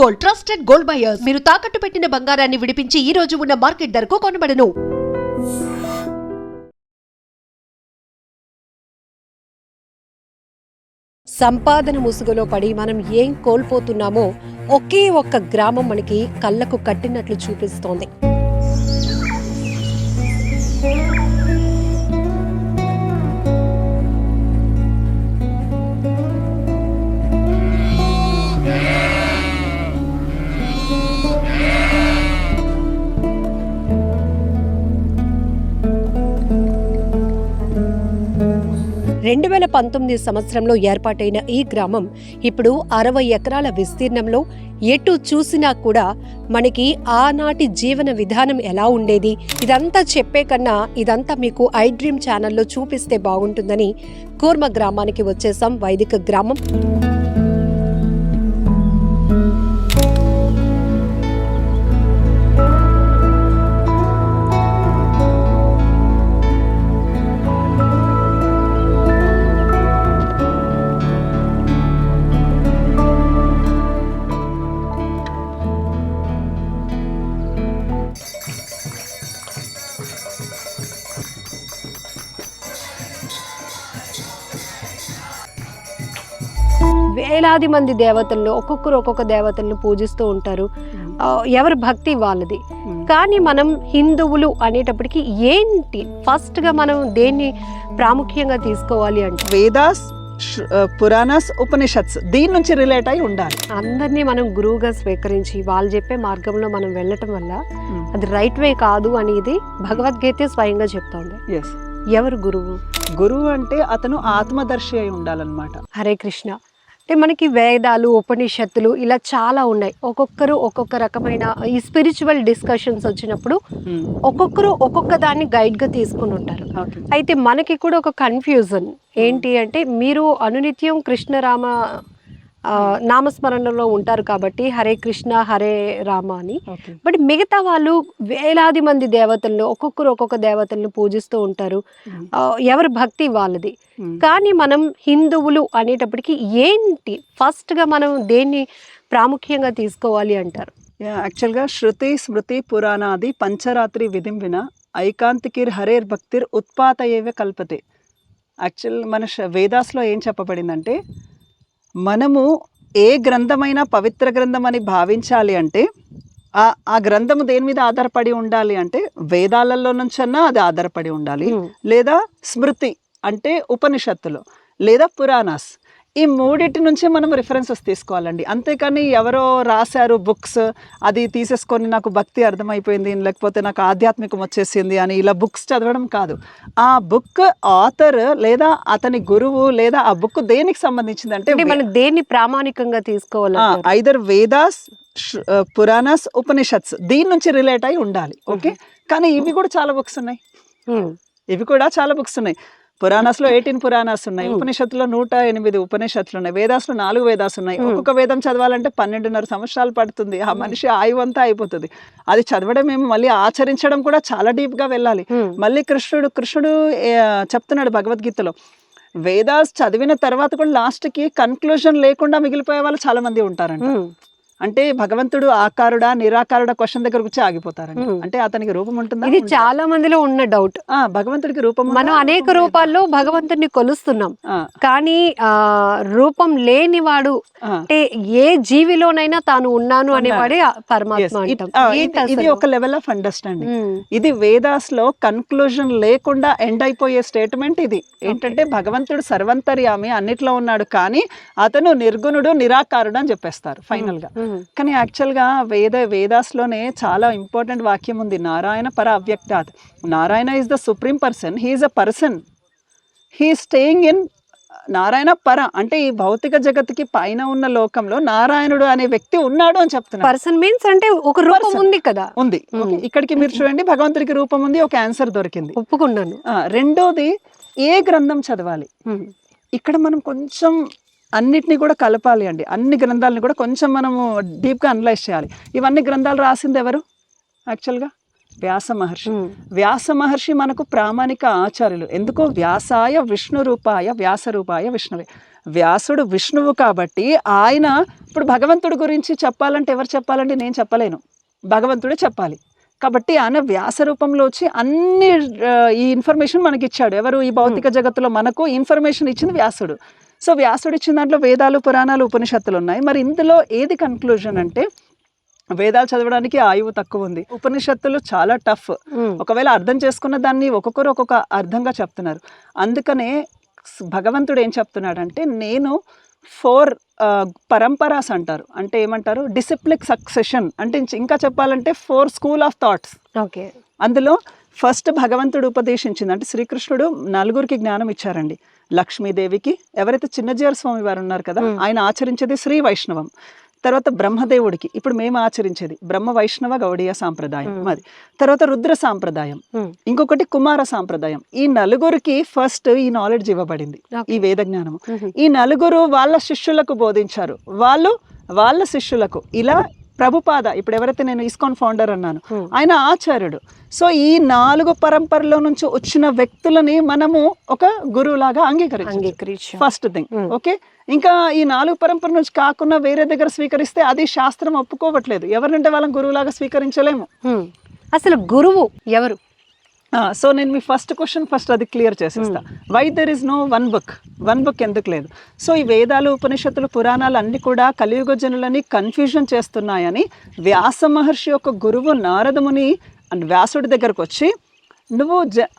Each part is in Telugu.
Gold, trusted gold buyers. మీరు తాకట్టు పెట్టిన బంగారాన్ని విడిపించి ఈ రోజు ఉన్న మార్కెట్ ధరకు కొనబడను. సంపాదన ముసుగులో పడి మనం ఏం కోల్పోతున్నామో ఒకే ఒక్క గ్రామం మనకి కళ్ళకు కట్టినట్లు చూపిస్తోంది. రెండు 2019 సంవత్సరంలో ఏర్పాటైన ఈ గ్రామం ఇప్పుడు 60 ఎకరాల విస్తీర్ణంలో ఎటు చూసినా కూడా మనకి ఆనాటి జీవన విధానం ఎలా ఉండేది ఇదంతా చెప్పే కన్నా ఇదంతా మీకు ఐ డ్రీమ్ ఛానల్లో చూపిస్తే బాగుంటుందని కూర్మ గ్రామానికి వచ్చేసాం. వైదిక గ్రామం. వేలాది మంది దేవతలను ఒక్కొక్కరు ఒక్కొక్క దేవతలను పూజిస్తూ ఉంటారు. ఎవరి భక్తి వాళ్ళది. కానీ మనం హిందువులు అనేటప్పటికి ఏంటి ఫస్ట్ గా మనం దేన్ని ప్రాముఖ్యంగా తీసుకోవాలి అంటే వేదాస్, పురాణాస్, ఉపనిషత్స్ దీని నుంచి రిలేట్ అయి ఉండాలి. అందరినీ మనం గురువుగా స్వీకరించి వాళ్ళు చెప్పే మార్గంలో మనం వెళ్ళటం వల్ల అది రైట్ వే కాదు అనేది భగవద్గీత స్వయంగా చెప్తోంది. ఎవరు గురువు? గురువు అంటే అతను ఆత్మదర్శి అయి ఉండాలన్నమాట. హరే కృష్ణ. అంటే మనకి వేదాలు, ఉపనిషత్తులు ఇలా చాలా ఉన్నాయి. ఒక్కొక్కరు ఒక్కొక్క రకమైన ఈ స్పిరిచువల్ డిస్కషన్స్ వచ్చినప్పుడు ఒక్కొక్కరు ఒక్కొక్క దాన్ని గైడ్గా తీసుకుని ఉంటారు. అయితే మనకి కూడా ఒక కన్ఫ్యూజన్ ఏంటి అంటే మీరు అనునిత్యం కృష్ణరామ నామస్మరణలో ఉంటారు కాబట్టి హరే కృష్ణ హరే రామ అని. బట్ మిగతా వాళ్ళు వేలాది మంది దేవతలను ఒక్కొక్కరు ఒక్కొక్క దేవతలను పూజిస్తూ ఉంటారు. ఎవరి భక్తి వాళ్ళది. కానీ మనం హిందువులు అనేటప్పటికి ఏంటి ఫస్ట్ గా మనం దేన్ని ప్రాముఖ్యంగా తీసుకోవాలి అంటారు? యాక్చువల్గా శృతి, స్మృతి, పురాణాది పంచరాత్రి విధిం విన ఐకాంతికిర్ హరేర్ భక్తిర్ ఉత్పాత ఏవే కల్పతే. యాక్చువల్ మన వేదాస్లో ఏం చెప్పబడిందంటే మనము ఏ గ్రంథమైనా పవిత్ర గ్రంథం అని భావించాలి అంటే ఆ గ్రంథము దేని మీద ఆధారపడి ఉండాలి అంటే వేదాలలో నుంచన్నా అది ఆధారపడి ఉండాలి, లేదా స్మృతి అంటే ఉపనిషత్తులు, లేదా పురాణాస్. ఈ మూడింటి నుంచే మనం రిఫరెన్సెస్ తీసుకోవాలండి. అంతేకాని ఎవరో రాశారు బుక్స్ అది తీసేసుకొని నాకు భక్తి అర్థమైపోయింది లేకపోతే నాకు ఆధ్యాత్మికం వచ్చేసింది అని ఇలా బుక్స్ చదవడం కాదు. ఆ బుక్ ఆథర్ లేదా అతని గురువు లేదా ఆ బుక్ దేనికి సంబంధించింది అంటే మనం దేన్ని ప్రామాణికంగా తీసుకోవాలి. ఐదర్ వేదాస్, పురాణాస్, ఉపనిషత్స్ దీని నుంచి రిలేట్ అయి ఉండాలి. ఓకే. కానీ ఇవి కూడా చాలా బుక్స్ ఉన్నాయి. పురాణాస్లో 18 పురాణాస్ ఉన్నాయి, ఉపనిషత్తులో 108 ఉపనిషత్తులు ఉన్నాయి, వేదాస్లో 4 వేదాస్ ఉన్నాయి. ఒక్కొక్క వేదం చదవాలంటే 12.5 సంవత్సరాలు పడుతుంది. ఆ మనిషి ఆయువంతా అయిపోతుంది. అది చదవడం ఏమో మళ్ళీ ఆచరించడం కూడా చాలా డీప్ గా వెళ్ళాలి. మళ్ళీ కృష్ణుడు చెప్తున్నాడు భగవద్గీతలో వేదాస్ చదివిన తర్వాత కూడా లాస్ట్ కి కన్క్లూజన్ లేకుండా మిగిలిపోయే వాళ్ళు చాలా మంది ఉంటారంట. అంటే భగవంతుడు ఆకారుడా నిరాకారుడా క్వశ్చన్ దగ్గరకు వచ్చి ఆగిపోతారండి. అంటే అతనికి రూపం ఉంటుందా? ఇది చాలా మందిలో ఉన్న డౌట్. భగవంతుడికి రూపం, మనం అనేక రూపాల్లో భగవంతుడిని కొలుస్తున్నాం. కానీ రూపం లేనివాడు అంటే ఏ జీవిలోనైనా తాను ఉన్నాను అనేవాడే పరమాత్మ అంటాం. ఇది ఒక లెవెల్ ఆఫ్ అండర్స్టాండింగ్. ఇది వేదాస్ లో కన్క్లూజన్ లేకుండా ఎండ్ అయిపోయే స్టేట్మెంట్ ఇది. ఏంటంటే భగవంతుడు సర్వంతర్యామి అన్నిట్లో ఉన్నాడు కానీ అతను నిర్గుణుడు నిరాకారుడు అని చెప్పేస్తారు ఫైనల్ గా. కానీ యాక్చువల్గా వేదాస్లోనే చాలా ఇంపార్టెంట్ వాక్యం ఉంది, నారాయణ పర అవ్యక్తాత్. Narayana is the supreme person, he is a person, he staying in Narayana పర. అంటే ఈ భౌతిక జగత్తుకి పైన ఉన్న లోకంలో నారాయణుడు అనే వ్యక్తి ఉన్నాడు అని చెప్తున్నారు. పర్సన్ మీన్స్ అంటే ఒక రూపం ఉంది కదా. ఉంది. ఇక్కడికి మీరు చూడండి, భగవంతుడికి రూపం ఉంది, ఒక ఆన్సర్ దొరికింది, ఒప్పుకున్నాను. రెండోది ఏ గ్రంథం చదవాలి. ఇక్కడ మనం కొంచెం అన్నిటినీ కూడా కలపాలి అండి. అన్ని గ్రంథాలను కూడా కొంచెం మనము డీప్గా అనలైజ్ చేయాలి. ఇవన్నీ గ్రంథాలు రాసింది ఎవరు? యాక్చువల్గా వ్యాస మహర్షి. వ్యాస మహర్షి మనకు ప్రామాణిక ఆచార్యులు. ఎందుకో వ్యాసాయ విష్ణు రూపాయ వ్యాస రూపాయ విష్ణువే. వ్యాసుడు విష్ణువు కాబట్టి ఆయన ఇప్పుడు భగవంతుడి గురించి చెప్పాలంటే ఎవరు చెప్పాలంటే నేను చెప్పలేను, భగవంతుడే చెప్పాలి. కాబట్టి ఆయన వ్యాస రూపంలో వచ్చి అన్ని ఈ ఇన్ఫర్మేషన్ మనకి ఇచ్చాడు. ఎవరు? ఈ భౌతిక జగత్తులో మనకు ఇన్ఫర్మేషన్ ఇచ్చింది వ్యాసుడు. సో వ్యాసుడు ఇచ్చిన దాంట్లో వేదాలు, పురాణాలు, ఉపనిషత్తులు ఉన్నాయి. మరి ఇందులో ఏది కన్క్లూజన్ అంటే వేదాలు చదవడానికి ఆయువు తక్కువ ఉంది, ఉపనిషత్తులు చాలా టఫ్, ఒకవేళ అర్థం చేసుకున్న దాన్ని ఒక్కొక్కరు ఒక్కొక్క అర్థంగా చెప్తున్నారు. అందుకనే భగవంతుడు ఏం చెప్తున్నాడంటే నేను 4 పరంపరాస్ అంటారు, అంటే ఏమంటారు, డిసిప్లిక్ సక్సెషన్, అంటే ఇంకా చెప్పాలంటే 4 స్కూల్ ఆఫ్ థాట్స్. ఓకే. అందులో ఫస్ట్ భగవంతుడు ఉపదేశించింది అంటే శ్రీకృష్ణుడు 4 జ్ఞానం ఇచ్చారండి. లక్ష్మీదేవికి, ఎవరైతే చిన్నజీయర్ స్వామి వారు ఉన్నారు కదా ఆయన ఆచరించేది శ్రీ వైష్ణవం. తర్వాత బ్రహ్మదేవుడికి, ఇప్పుడు మేము ఆచరించేది బ్రహ్మ వైష్ణవ గౌడీయ సాంప్రదాయం మాది. తర్వాత రుద్ర సాంప్రదాయం, ఇంకొకటి కుమార సాంప్రదాయం. ఈ 4కి ఫస్ట్ ఈ నాలెడ్జ్ ఇవ్వబడింది, ఈ వేద జ్ఞానము. ఈ 4 వాళ్ళ శిష్యులకు బోధించారు, వాళ్ళు వాళ్ళ శిష్యులకు. ఇలా ప్రభుపాద, ఇప్పుడు ఎవరైతే నేను ఇస్కాన్ ఫౌండర్ అన్నాను, ఆయన ఆచార్యుడు. సో ఈ 4 పరంపరలో నుంచి వచ్చిన వ్యక్తులని మనము ఒక గురువులాగా అంగీకరించాలి, ఫస్ట్ థింగ్. ఓకే. ఇంకా ఈ 4 పరంపర నుంచి కాకుండా వేరే దగ్గర స్వీకరిస్తే అది శాస్త్రం ఒప్పుకోవట్లేదు. ఎవరినంటే వాళ్ళని గురువులాగా స్వీకరించలేము. అసలు గురువు ఎవరు? సో నేను మీ ఫస్ట్ క్వశ్చన్ అది క్లియర్ చేసేస్తా. Why there is no one book ఎందుకు లేదు? సో ఈ వేదాలు, ఉపనిషత్తులు, పురాణాలు అన్ని కూడా కలియుగ జనులని కన్ఫ్యూజన్ చేస్తున్నాయని వ్యాస మహర్షి యొక్క గురువు నారదముని వ్యాసుడి దగ్గరకు వచ్చి నువ్వు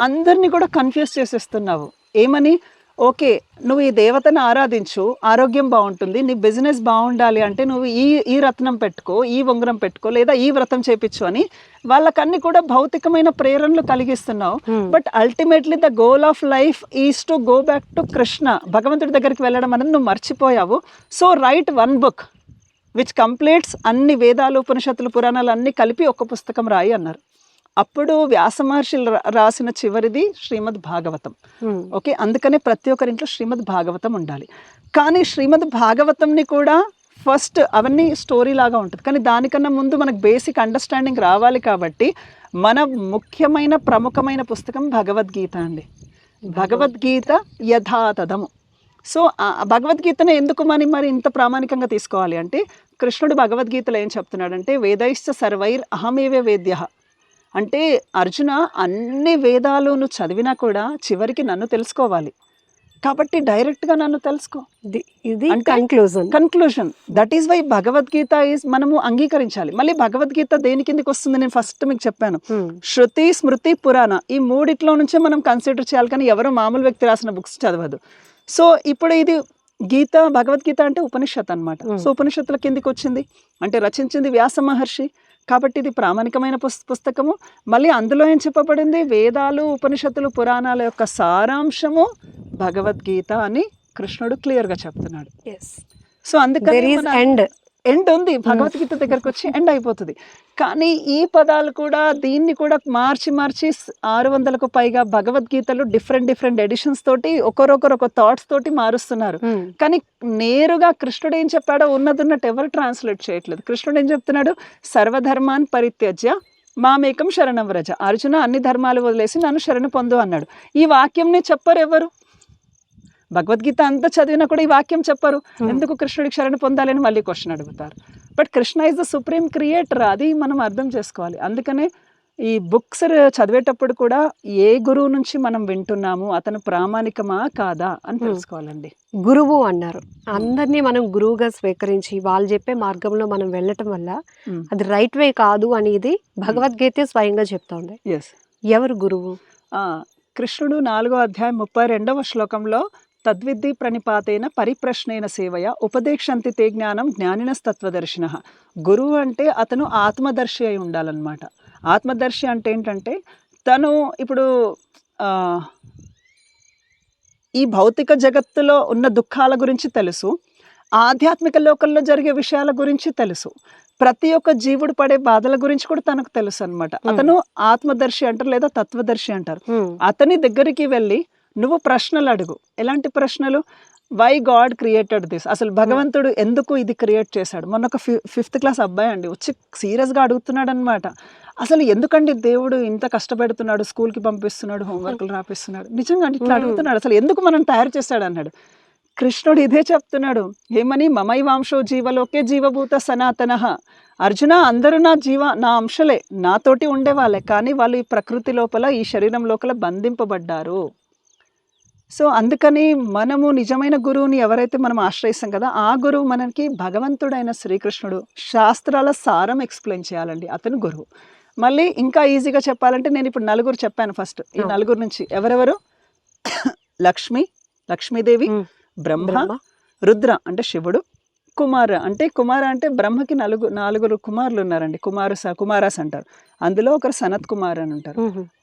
అందరినీ కూడా కన్ఫ్యూజ్ చేసేస్తున్నావు. ఏమని? ఓకే, నువ్వు ఈ దేవతను ఆరాధించు, ఆరోగ్యం బాగుంటుంది, నీ బిజినెస్ బాగుండాలి అంటే నువ్వు ఈ రత్నం పెట్టుకో, ఈ ఉంగరం పెట్టుకో, లేదా ఈ వ్రతం చేపించు అని వాళ్ళకన్నీ కూడా భౌతికమైన ప్రేరణలు కలిగిస్తున్నావు. But ultimately the goal of life is to go back to Krishna, భగవంతుడి దగ్గరికి వెళ్ళడం అనేది నువ్వు మర్చిపోయావు. So write one book which completes అన్ని వేదాలు, ఉపనిషత్తులు, పురాణాలు అన్ని కలిపి ఒక పుస్తకం రాయి అన్నారు. అప్పుడు వ్యాస మహర్షులు రాసిన చివరిది శ్రీమద్ భాగవతం. ఓకే. అందుకనే ప్రతి ఒక్కరింట్లో శ్రీమద్ భాగవతం ఉండాలి. కానీ శ్రీమద్ భాగవతంని కూడా ఫస్ట్ అవన్నీ స్టోరీ లాగా ఉంటుంది, కానీ దానికన్నా ముందు మనకు బేసిక్ అండర్స్టాండింగ్ రావాలి. కాబట్టి మన ముఖ్యమైన ప్రముఖమైన పుస్తకం భగవద్గీత అండి. భగవద్గీత యథాతథము. సో భగవద్గీతను ఎందుకు మరి ఇంత ప్రామాణికంగా తీసుకోవాలి అంటే కృష్ణుడు భగవద్గీతలో ఏం చెప్తున్నాడంటే వేదైశ్చ సర్వైర్ అహమేవ వేద్య, అంటే అర్జున అన్ని వేదాలు నువ్వు చదివినా కూడా చివరికి నన్ను తెలుసుకోవాలి, కాబట్టి డైరెక్ట్గా నన్ను తెలుసుకో. ఇది conclusion. That is why Bhagavad Gita is మనము అంగీకరించాలి. మళ్ళీ భగవద్గీత దేని కిందకి వస్తుంది? నేను ఫస్ట్ మీకు చెప్పాను, శృతి, స్మృతి, పురాణ, ఈ 3 నుంచే మనం కన్సిడర్ చేయాలి. కానీ ఎవరు మామూలు వ్యక్తి రాసిన బుక్స్ చదవదు. సో ఇప్పుడు ఇది గీత, భగవద్గీత అంటే ఉపనిషత్ అనమాట. సో ఉపనిషత్తుల కిందికి వచ్చింది అంటే రచించింది వ్యాస మహర్షి, కాబట్టి ఇది ప్రామాణికమైన పుస్తకము. మళ్ళీ అందులో ఏం చెప్పబడింది? వేదాలు, ఉపనిషత్తులు, పురాణాల యొక్క సారాంశము భగవద్గీత అని కృష్ణుడు క్లియర్గా చెప్తున్నాడు. సో అందుకని ఎండ్ ఉంది, భగవద్గీత దగ్గరకు వచ్చి ఎండ్ అయిపోతుంది. కానీ ఈ పదాలు కూడా దీన్ని కూడా మార్చి 600కు పైగా భగవద్గీతలు డిఫరెంట్ ఎడిషన్స్ తోటి ఒకరొకరు ఒక థాట్స్ తోటి మారుస్తున్నారు. కానీ నేరుగా కృష్ణుడు ఏం చెప్పాడో ఉన్నట్టు ఎవరు ట్రాన్స్లేట్ చేయట్లేదు. కృష్ణుడు ఏం చెప్తున్నాడు? సర్వధర్మాన్ పరిత్యజ్య మామేకం శరణం వ్రజ. అర్జున అన్ని ధర్మాలు వదిలేసి నన్ను శరణు పొందు అన్నాడు. ఈ వాక్యంని చెప్పరు ఎవరు. భగవద్గీత అంతా చదివినా కూడా ఈ వాక్యం చెప్పరు. ఎందుకు కృష్ణుడికి శరణు పొందాలని మళ్ళీ క్వశ్చన్ అడుగుతారు. But Krishna is the supreme creator, అది మనం అర్థం చేసుకోవాలి. అందుకనే ఈ బుక్స్ చదివేటప్పుడు కూడా ఏ గురువు నుంచి మనం వింటున్నాము, అతను ప్రామాణికమా కాదా అని తెలుసుకోవాలండి. గురువు అన్నారు, అందరినీ మనం గురువుగా స్వీకరించి వాళ్ళు చెప్పే మార్గంలో మనం వెళ్ళటం వల్ల అది రైట్ వే కాదు అనేది భగవద్గీత స్వయంగా చెప్తోంది. ఎవరు గురువు? కృష్ణుడు 4వ అధ్యాయం 32వ శ్లోకంలో తద్విద్ధి ప్రణిపాతేన పరిప్రశ్నేన సేవయ ఉపదేక్షంతి తే జ్ఞానం జ్ఞానినస్తత్వదర్శిన. గురువు అంటే అతను ఆత్మదర్శి అయి ఉండాలన్నమాట. ఆత్మదర్శి అంటే ఏంటంటే తను ఇప్పుడు ఈ భౌతిక జగత్తులో ఉన్న దుఃఖాల గురించి తెలుసు, ఆధ్యాత్మిక లోకంలో జరిగే విషయాల గురించి తెలుసు, ప్రతి ఒక్క జీవుడు పడే బాధల గురించి కూడా తనకు తెలుసు అనమాట. అతను ఆత్మదర్శి అంటారు లేదా తత్వదర్శి అంటారు. అతని దగ్గరికి వెళ్ళి నువ్వు ప్రశ్నలు అడుగు. ఎలాంటి ప్రశ్నలు? వై గాడ్ క్రియేటెడ్ దిస్, అసలు భగవంతుడు ఎందుకు ఇది క్రియేట్ చేశాడు. మొన్న ఒక 5th క్లాస్ అబ్బాయి అండి వచ్చి సీరియస్గా అడుగుతున్నాడు అనమాట. అసలు ఎందుకండి దేవుడు ఇంత కష్టపెడుతున్నాడు, స్కూల్కి పంపిస్తున్నాడు, హోంవర్క్లు రాపిస్తున్నాడు, నిజంగా ఇట్లా అడుగుతున్నాడు, అసలు ఎందుకు మనం తయారు చేశాడు అన్నాడు. కృష్ణుడు ఇదే చెప్తున్నాడు, ఏమని మమైవాంశో జీవలోకే జీవభూత సనాతన. అర్జున, అందరూ నా అంశలే, నాతోటి ఉండేవాళ్ళే, కానీ వాళ్ళు ఈ ప్రకృతి లోపల, ఈ శరీరం లోపల బంధింపబడ్డారు. సో అందుకని మనము నిజమైన గురువుని ఎవరైతే మనం ఆశ్రయిస్తాం కదా, ఆ గురువు మనకి భగవంతుడైన శ్రీకృష్ణుడు. శాస్త్రాల సారం ఎక్స్ప్లెయిన్ చేయాలండి, అతను గురువు. మళ్ళీ ఇంకా ఈజీగా చెప్పాలంటే నేను ఇప్పుడు నలుగురు చెప్పాను. ఫస్ట్ ఈ నలుగురు నుంచి ఎవరెవరు? లక్ష్మీదేవి, బ్రహ్మ, రుద్ర అంటే శివుడు, కుమార అంటే బ్రహ్మకి నాలుగురు కుమారులు ఉన్నారండి. కుమారాస్ అంటారు. అందులో ఒకరు సనత్ కుమార్ అని ఉంటారు.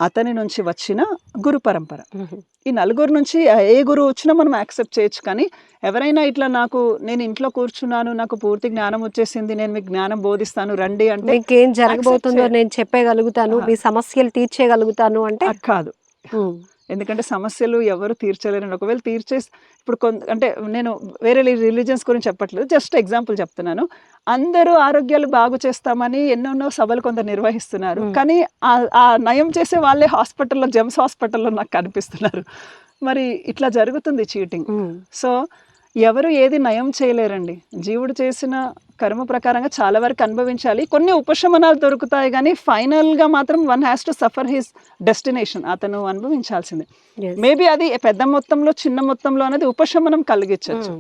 అతని నుంచి వచ్చిన గురు పరంపర. ఈ నలుగురు నుంచి ఏ గురువు వచ్చినా మనం యాక్సెప్ట్ చేయొచ్చు. కానీ ఎవరైనా ఇట్లా నేను ఇంట్లో కూర్చున్నాను, నాకు పూర్తి జ్ఞానం వచ్చేసింది, నేను మీకు జ్ఞానం బోధిస్తాను రండి అంటే, మీకేం జరగబోతుందో నేను చెప్పగలుగుతాను, మీ సమస్యలు తీర్చేయగలుగుతాను అంటే కాదు. ఎందుకంటే సమస్యలు ఎవరు తీర్చలేరండి. ఒకవేళ ఇప్పుడు అంటే నేను వేరే రిలీజియన్స్ గురించి చెప్పట్లేదు, జస్ట్ ఎగ్జాంపుల్ చెప్తున్నాను. అందరూ ఆరోగ్యాలు బాగు చేస్తామని ఎన్నెన్నో సభలు కొందరు నిర్వహిస్తున్నారు, కానీ ఆ నయం చేసే వాళ్ళే జెమ్స్ హాస్పిటల్లో నాకు కనిపిస్తున్నారు. మరి ఇట్లా జరుగుతుంది చీటింగ్. సో ఎవరు ఏది నయం చేయలేరండి. జీవుడు చేసిన కర్మ ప్రకారంగా చాలా వరకు అనుభవించాలి. కొన్ని ఉపశమనాలు దొరుకుతాయి, కానీ ఫైనల్గా మాత్రం one has to suffer his destination. అతను అనుభవించాల్సిందే. మేబీ అది పెద్ద మొత్తంలో చిన్న మొత్తంలో అనేది ఉపశమనం కలిగించవచ్చు,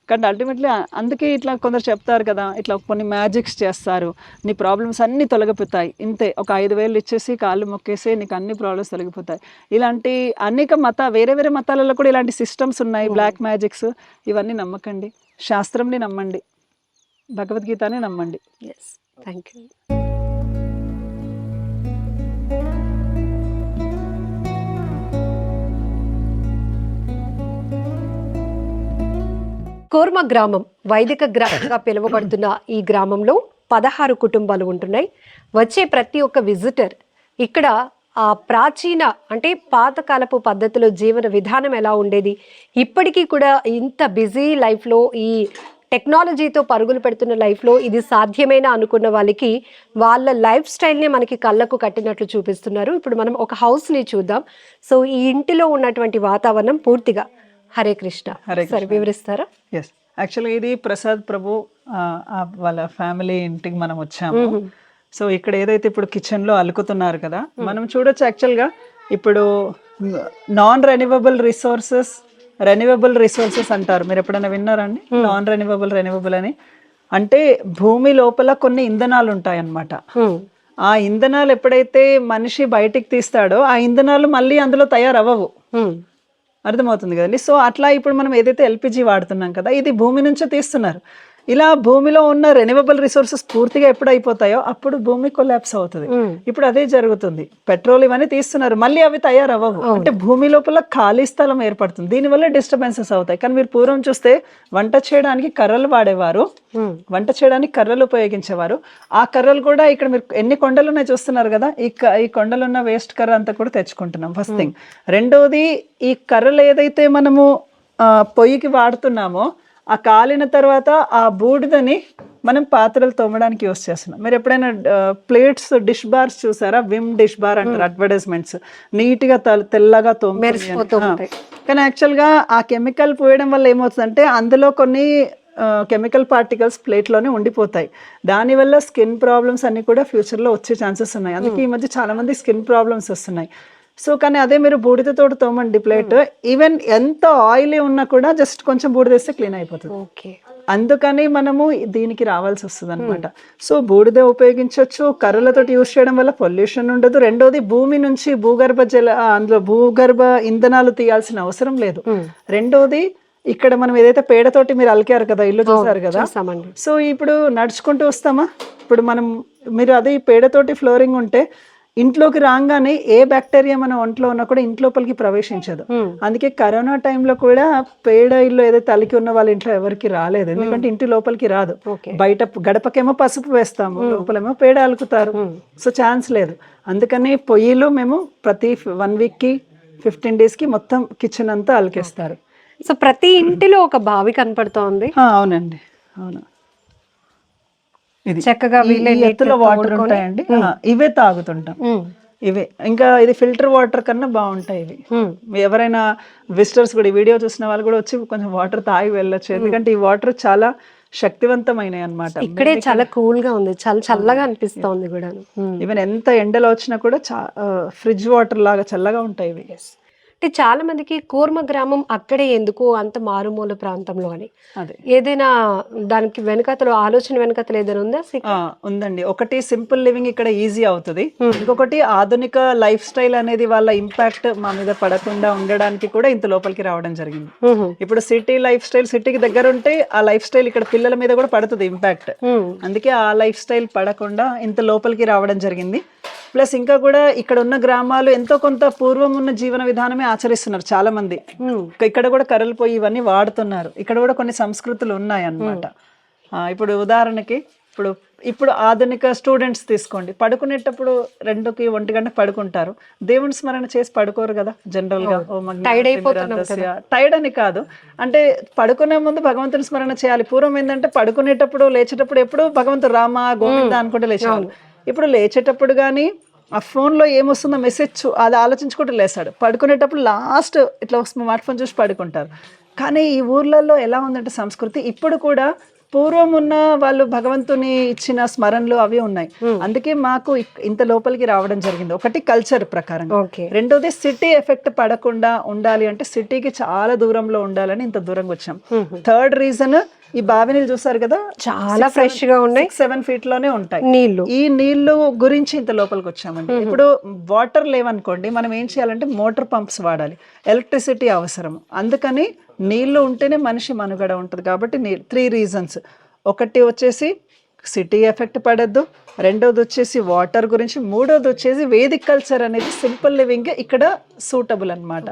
కానీ అల్టిమేట్లీ అందుకే ఇట్లా కొందరు చెప్తారు కదా, ఇట్లా కొన్ని మ్యాజిక్స్ చేస్తారు, నీ ప్రాబ్లమ్స్ అన్నీ తొలగిపోతాయి, ఇంతే ఒక 5,000 ఇచ్చేసి కాళ్ళు మొక్కేసి నీకు అన్ని ప్రాబ్లమ్స్ తొలగిపోతాయి. ఇలాంటి అనేక వేరే వేరే మతాలలో కూడా ఇలాంటి సిస్టమ్స్ ఉన్నాయి, బ్లాక్ మ్యాజిక్స్. ఇవన్నీ నమ్మకండి, శాస్త్రంని నమ్మండి, భగవద్గీతని నమ్మండి. Thank you. కోర్మ గ్రామం వైదిక గ్రామంగా పిలువబడుతున్న ఈ గ్రామంలో 16 కుటుంబాలు ఉంటున్నాయి. వచ్చే ప్రతి ఒక్క విజిటర్ ఇక్కడ ఆ ప్రాచీన అంటే పాతకాలపు పద్ధతిలో జీవన విధానం ఎలా ఉండేది, ఇప్పటికీ కూడా ఇంత బిజీ లైఫ్లో ఈ టెక్నాలజీతో పరుగులు పెడుతున్న లైఫ్లో ఇది సాధ్యమేనా అనుకున్న వాళ్ళకి వాళ్ళ లైఫ్ స్టైల్ని మనకి కళ్ళకు కట్టినట్లు చూపిస్తున్నారు. ఇప్పుడు మనం ఒక హౌస్ని చూద్దాం. సో ఈ ఇంటిలో ఉన్నటువంటి వాతావరణం పూర్తిగా హరే కృష్ణ. సరే వివరిస్తారా? ఎస్, యాక్చువల్గా ఇది ప్రసాద్ ప్రభు వాళ్ళ ఫ్యామిలీ ఇంటికి మనం వచ్చాము. సో ఇక్కడ ఏదైతే ఇప్పుడు కిచెన్లో అలుకుతున్నారు కదా, మనం చూడొచ్చు. యాక్చువల్గా ఇప్పుడు నాన్ రెన్యూవబుల్ రిసోర్సెస్ అంటారు. మీరు ఎప్పుడైనా విన్నారండి నాన్ రెన్యూవబుల్ అని? అంటే భూమి లోపల కొన్ని ఇంధనాలు ఉంటాయి అన్నమాట. ఆ ఇంధనాలు ఎప్పుడైతే మనిషి బయటికి తీస్తాడో ఆ ఇంధనాలు మళ్ళీ అందులో తయారవ్వవు. అర్థమవుతుంది కదండి. సో అట్లా ఇప్పుడు మనం ఏదైతే ఎల్పిజి వాడుతున్నాం కదా, ఇది భూమి నుంచే తీస్తున్నారు. ఇలా భూమిలో ఉన్న రెన్యూవబుల్ రిసోర్సెస్ పూర్తిగా ఎప్పుడు అయిపోతాయో అప్పుడు భూమి కొలాప్స్ అవుతుంది. ఇప్పుడు అదే జరుగుతుంది. పెట్రోల్ ఇవన్నీ తీస్తున్నారు, మళ్ళీ అవి తయారవ్వవు. అంటే భూమి లోపల ఖాళీ స్థలం ఏర్పడుతుంది, దీనివల్ల డిస్టర్బెన్సెస్ అవుతాయి. కానీ మీరు పూర్వం చూస్తే వంట చేయడానికి కర్రలు వాడేవారు, వంట చేయడానికి కర్రలు ఉపయోగించేవారు. ఆ కర్రలు కూడా ఇక్కడ మీరు ఎన్ని కొండలు ఉన్నాయి చూస్తున్నారు కదా, ఈ కొండలున్న వేస్ట్ కర్ర అంతా కూడా తెచ్చుకుంటున్నాం. First thing. రెండోది, ఈ కర్రలు ఏదైతే మనము పొయ్యికి వాడుతున్నామో ఆ కాలిన తర్వాత ఆ బూడిదని మనం పాత్రలు తోమడానికి యూస్ చేస్తున్నాం. మీరు ఎప్పుడైనా ప్లేట్స్, డిష్ బార్స్ చూసారా? విమ్ డిష్ బార్ అంటారు అడ్వర్టైజ్మెంట్స్, నీట్గా తెల్లగా తోముతాయి. కానీ యాక్చువల్గా ఆ కెమికల్ పోయడం వల్ల ఏమవుతుందంటే అందులో కొన్ని కెమికల్ పార్టికల్స్ ప్లేట్లోనే ఉండిపోతాయి. దానివల్ల స్కిన్ ప్రాబ్లమ్స్ అన్నీ కూడా ఫ్యూచర్లో వచ్చే ఛాన్సెస్ ఉన్నాయి. అందుకే ఈ మధ్య చాలా మంది స్కిన్ ప్రాబ్లమ్స్ వస్తున్నాయి. సో కానీ అదే మీరు బూడిదతో తోమండి ప్లేట్, ఈవెన్ ఎంత ఆయిలీ ఉన్నా కూడా జస్ట్ కొంచెం బూడిదేస్తే క్లీన్ అయిపోతుంది. అందుకని మనము దీనికి రావాల్సి వస్తుంది అనమాట. సో బూడిద ఉపయోగించవచ్చు, కర్రలతోటి యూజ్ చేయడం వల్ల పొల్యూషన్ ఉండదు. రెండోది, భూమి నుంచి అందులో భూగర్భ ఇంధనాలు తీయాల్సిన అవసరం లేదు. రెండోది, ఇక్కడ మనం ఏదైతే పేడతోటి మీరు అలికారు కదా, ఇల్లు చూసారు కదా, సో ఇప్పుడు నడుచుకుంటూ వస్తామా, ఇప్పుడు మీరు అదే పేడతోటి ఫ్లోరింగ్ ఉంటే ఇంట్లోకి రాగానే ఏ బ్యాక్టీరియా మన ఒంట్లో ఉన్నా కూడా ఇంట్లోపలికి ప్రవేశించదు. అందుకే కరోనా టైంలో కూడా పేడ ఇల్లు ఏదైతే అలికి ఉన్న వాళ్ళ ఇంట్లో ఎవరికి రాలేదు, ఎందుకంటే ఇంటి లోపలికి రాదు. బయట గడపకేమో పసుపు వేస్తాము, లోపలేమో పేడ అలుకుతారు, సో ఛాన్స్ లేదు. అందుకని పొయ్యిలు మేము ప్రతి 1 వీక్కి 15 డేస్కి మొత్తం కిచెన్ అంతా అలికేస్తారు. సో ప్రతి ఇంటిలో ఒక బావి కనపడుతోంది. అవునండి, అవును. చక్కగా ఎత్తులో వాటర్ ఉంటాయండి, ఇవే తాగుతుంటాం. ఇవే ఇంకా ఇది ఫిల్టర్ వాటర్ కన్నా బాగుంటాయి ఇవి. ఎవరైనా విజిటర్స్ కూడా ఈ వీడియో చూసిన వాళ్ళు కూడా వచ్చి కొంచెం వాటర్ తాగి వెళ్ళొచ్చు, ఎందుకంటే ఈ వాటర్ చాలా శక్తివంతమైనవి అన్నమాట. ఇక్కడే చాలా కూల్ గా ఉంది, చాలా చల్లగా అనిపిస్తోంది కూడా. ఈవెన్ ఎంత ఎండలో వచ్చినా కూడా ఫ్రిడ్జ్ వాటర్ లాగా చల్లగా ఉంటాయి ఇవి. అంటే చాలా మందికి కూర్మ గ్రామం అక్కడే ఎందుకు అంత మారుమూల ప్రాంతంలో అని, అదే ఏదైనా దానికి వెనకతలో ఆలోచన వెనకతలు ఏదైనా ఉందా? ఉందండి. ఒకటి సింపుల్ లివింగ్ ఇక్కడ ఈజీ అవుతుంది, ఇంకొకటి ఆధునిక లైఫ్ స్టైల్ అనేది వాళ్ళ ఇంపాక్ట్ మా మీద పడకుండా ఉండడానికి కూడా ఇంత లోపలికి రావడం జరిగింది. ఇప్పుడు సిటీ లైఫ్ స్టైల్ సిటీకి దగ్గర ఉంటే ఆ లైఫ్ స్టైల్ ఇక్కడ పిల్లల మీద కూడా పడుతుంది ఇంపాక్ట్, అందుకే ఆ లైఫ్ స్టైల్ పడకుండా ఇంత లోపలికి రావడం జరిగింది. ప్లస్ ఇంకా కూడా ఇక్కడ ఉన్న గ్రామాలు ఎంతో కొంత పూర్వం ఉన్న జీవన విధానమే ఆచరిస్తున్నారు చాలా మంది. ఇక్కడ కూడా కర్రలు పోయి ఇవన్నీ వాడుతున్నారు, ఇక్కడ కూడా కొన్ని సంస్కృతులు ఉన్నాయి అన్నమాట. ఇప్పుడు ఉదాహరణకి ఇప్పుడు ఆధునిక స్టూడెంట్స్ తీసుకోండి, పడుకునేటప్పుడు 2కి 1 గంటకు పడుకుంటారు, దేవుని స్మరణ చేసి పడుకోరు కదా జనరల్ గా. టైర్డ్ అని కాదు, అంటే పడుకునే ముందు భగవంతుని స్మరణ చేయాలి. పూర్వం ఏంటంటే పడుకునేటప్పుడు లేచేటప్పుడు ఎప్పుడు భగవంతుడు రామ గోవింద అనుకుంటే లేచేవాళ్ళు. ఇప్పుడు లేచేటప్పుడు కానీ ఆ ఫోన్లో ఏమొస్తుందో మెసేజ్ అది ఆలోచించుకుంటూ లేస్తాడు, పడుకునేటప్పుడు లాస్ట్ ఇట్లా స్మార్ట్ ఫోన్ చూసి పడుకుంటారు. కానీ ఈ ఊర్లలో ఎలా ఉందంటే సంస్కృతి ఇప్పుడు కూడా పూర్వం ఉన్న వాళ్ళు భగవంతుని ఇచ్చిన స్మరణలు అవి ఉన్నాయి, అందుకే మాకు ఇంత లోపలికి రావడం జరిగింది. ఒకటి కల్చర్ ప్రకారం, రెండోది సిటీ ఎఫెక్ట్ పడకుండా ఉండాలి అంటే సిటీకి చాలా దూరంలో ఉండాలని ఇంత దూరంగా వచ్చాం. థర్డ్ రీజన్ ఈ బావి నీళ్ళు చూసారు కదా, చాలా ఫ్రెష్ గా ఉన్నాయి, 7 feet లోనే ఉంటాయి నీళ్లు. ఈ నీళ్లు గురించి ఇంత లోపలికి వచ్చామండి. ఇప్పుడు వాటర్ లేవనుకోండి, మనం ఏం చేయాలంటే మోటార్ పంప్స్ వాడాలి, ఎలక్ట్రిసిటీ అవసరం, అందుకని నీళ్లు ఉంటేనే మనిషి మనుగడ ఉంటుంది. కాబట్టి 3 reasons, ఒకటి వచ్చేసి సిటీ ఎఫెక్ట్ పడద్దు, రెండోది వచ్చేసి వాటర్ గురించి, మూడోది వచ్చేసి వేదిక్ కల్చర్ అనేది సింపుల్ లివింగ్ ఇక్కడ సూటబుల్ అన్నమాట.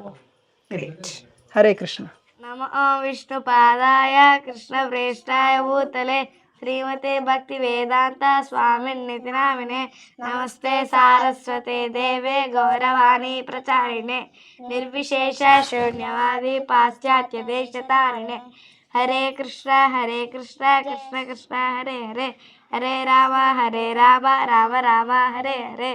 హరే కృష్ణ. నమో విష్ణుపాదాయ కృష్ణ ప్రేష్టాయ భూతలే శ్రీమతే భక్తి వేదాంత స్వామిన్నితి నామినే నమస్తే సారస్వతే దేవే గౌరవాణి ప్రచారిణే నిర్విశేష శూన్యవాది పాశ్చాత్య దేశతారిణే హరే కృష్ణ కృష్ణ కృష్ణ హరే హరే హరే రామ రామ రామ హరే హరే.